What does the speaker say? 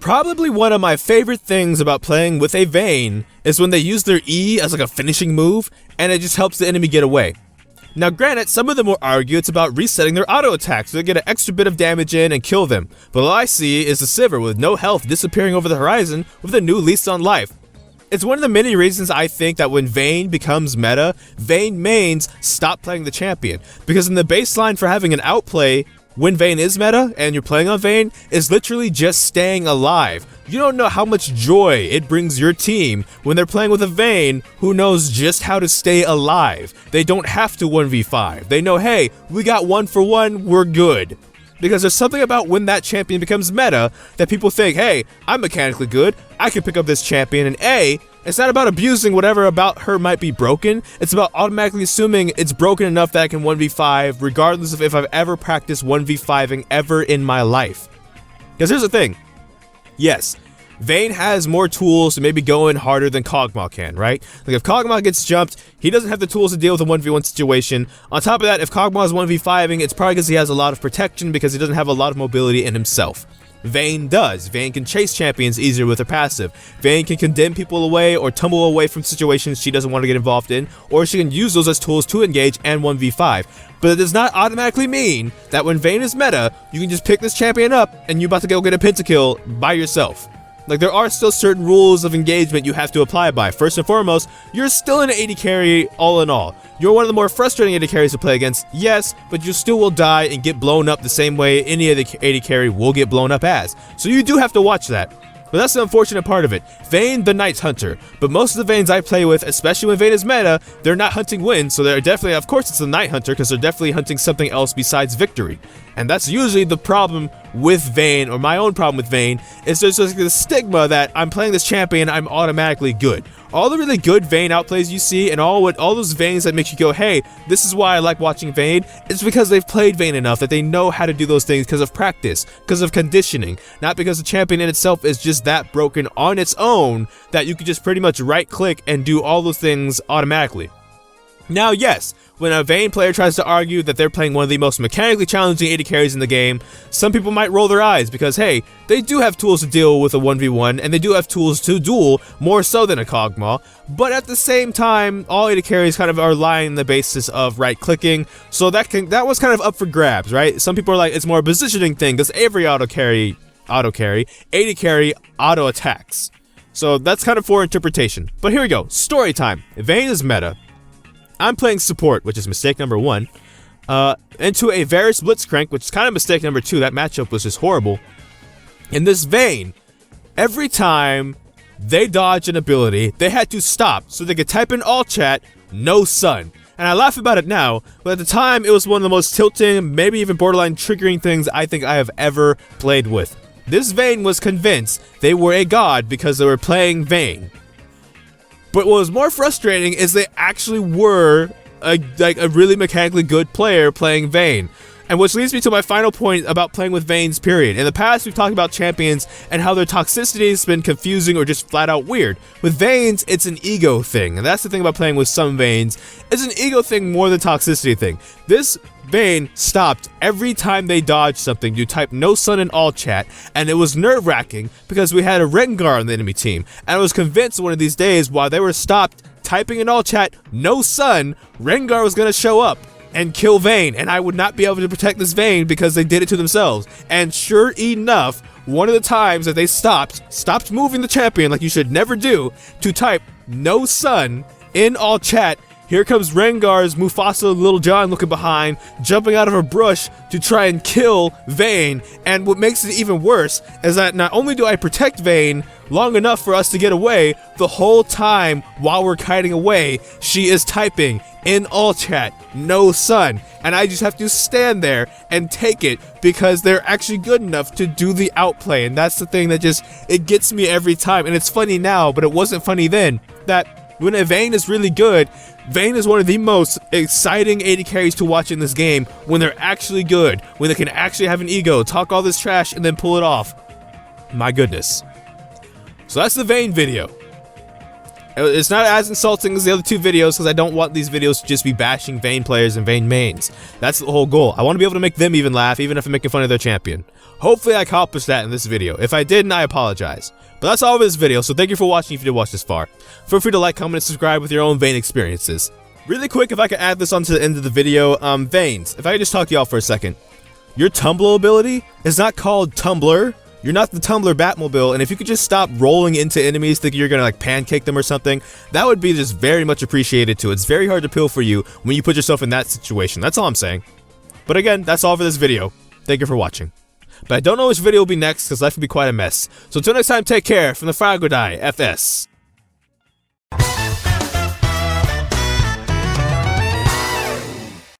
Probably one of my favorite things about playing with a Vayne is when they use their E as like a finishing move, and it just helps the enemy get away. Now granted, some of them will argue it's about resetting their auto attack so they get an extra bit of damage in and kill them, but all I see is the Sivir with no health disappearing over the horizon with a new lease on life. It's one of the many reasons I think that when Vayne becomes meta, Vayne mains stop playing the champion, because in the baseline for having an outplay when Vayne is meta and you're playing on Vayne is literally just staying alive. You don't know how much joy it brings your team when they're playing with a Vayne who knows just how to stay alive. They don't have to 1v5. They know, hey, we got 1-for-1, we're good. Because there's something about when that champion becomes meta that people think, hey, I'm mechanically good, I can pick up this champion, and A, it's not about abusing whatever about her might be broken, it's about automatically assuming it's broken enough that I can 1v5 regardless of if I've ever practiced 1v5ing ever in my life. Because here's the thing, yes, Vayne has more tools to maybe go in harder than kog'maw can, right? Like if kog'maw gets jumped, he doesn't have the tools to deal with a 1v1 situation. On top of that, if kog'maw is 1v5ing, it's probably because he has a lot of protection because he doesn't have a lot of mobility in himself. Vayne does. Vayne can chase champions easier with her passive. Vayne can condemn people away or tumble away from situations she doesn't want to get involved in, or she can use those as tools to engage and 1v5. But it does not automatically mean that when Vayne is meta, you can just pick this champion up and you're about to go get a pentakill by yourself. Like, there are still certain rules of engagement you have to apply by. First and foremost, you're still an AD carry all in all. You're one of the more frustrating AD carries to play against, yes, but you still will die and get blown up the same way any other AD carry will get blown up as. So you do have to watch that. But that's the unfortunate part of it. Vayne, the Knights Hunter. But most of the Vaynes I play with, especially when Vayne is meta, they're not hunting wins, so they're definitely, of course it's the Knight Hunter, because they're definitely hunting something else besides victory. And that's usually the problem with Vayne, or my own problem with Vayne, is there's just the stigma that I'm playing this champion, I'm automatically good. All the really good Vayne outplays you see, and all those Vaynes that make you go, hey, this is why I like watching Vayne, it's because they've played Vayne enough that they know how to do those things because of practice, because of conditioning, not because the champion in itself is just that broken on its own that you could just pretty much right click and do all those things automatically. Now, yes, when a Vayne player tries to argue that they're playing one of the most mechanically challenging AD carries in the game, some people might roll their eyes because, hey, they do have tools to deal with a 1v1, and they do have tools to duel, more so than a kog'maw, but at the same time, all AD carries kind of are lying on the basis of right-clicking, so that was kind of up for grabs, right? Some people are like, it's more a positioning thing, because every AD carry, auto attacks. So that's kind of for interpretation. But here we go, story time. Vayne is meta. I'm playing support, which is mistake number 1, into a Varus Blitzcrank, which is kind of mistake number 2. That matchup was just horrible. In this Vayne, every time they dodge an ability, they had to stop so they could type in all chat, no sun. And I laugh about it now, but at the time, it was one of the most tilting, maybe even borderline triggering things I think I have ever played with. This Vayne was convinced they were a god because they were playing Vayne. But what was more frustrating is they actually were a really mechanically good player playing Vayne. And which leads me to my final point about playing with Vaynes, period. In the past, we've talked about champions and how their toxicity has been confusing or just flat out weird. With Vaynes, it's an ego thing. And that's the thing about playing with some Vaynes. It's an ego thing more than toxicity thing. This Vayne stopped every time they dodged something. You type no sun in all chat, and it was nerve-wracking because we had a Rengar on the enemy team. And I was convinced one of these days while they were stopped typing in all chat no sun, Rengar was going to show up and kill Vayne, and I would not be able to protect this Vayne because they did it to themselves. And sure enough, one of the times that they stopped moving the champion like you should never do, to type no sun in all chat, here comes Rengar's Mufasa Little John looking behind, jumping out of a bush to try and kill Vayne. And what makes it even worse is that not only do I protect Vayne long enough for us to get away, the whole time while we're kiting away, she is typing in all chat, no sun. And I just have to stand there and take it because they're actually good enough to do the outplay. And that's the thing that it gets me every time. And it's funny now, but it wasn't funny then, that when a Vayne is really good, Vayne is one of the most exciting AD carries to watch in this game when they're actually good, when they can actually have an ego, talk all this trash, and then pull it off. My goodness. So that's the Vayne video. It's not as insulting as the other two videos because I don't want these videos to just be bashing Vayne players and Vayne mains. That's the whole goal. I want to be able to make them even laugh, even if I'm making fun of their champion. Hopefully I accomplished that in this video. If I didn't, I apologize. But that's all for this video, so thank you for watching if you did watch this far. Feel free to like, comment, and subscribe with your own Vayne experiences. Really quick, if I could add this onto the end of the video, Vaynes, if I could just talk to y'all for a second. Your tumble ability is not called Tumbler. You're not the Tumbler Batmobile, and if you could just stop rolling into enemies thinking you're gonna like pancake them or something, that would be just very much appreciated too. It's very hard to peel for you when you put yourself in that situation. That's all I'm saying. But again, that's all for this video. Thank you for watching. But I don't know which video will be next because life will be quite a mess. So until next time, take care from the Fragodai FS.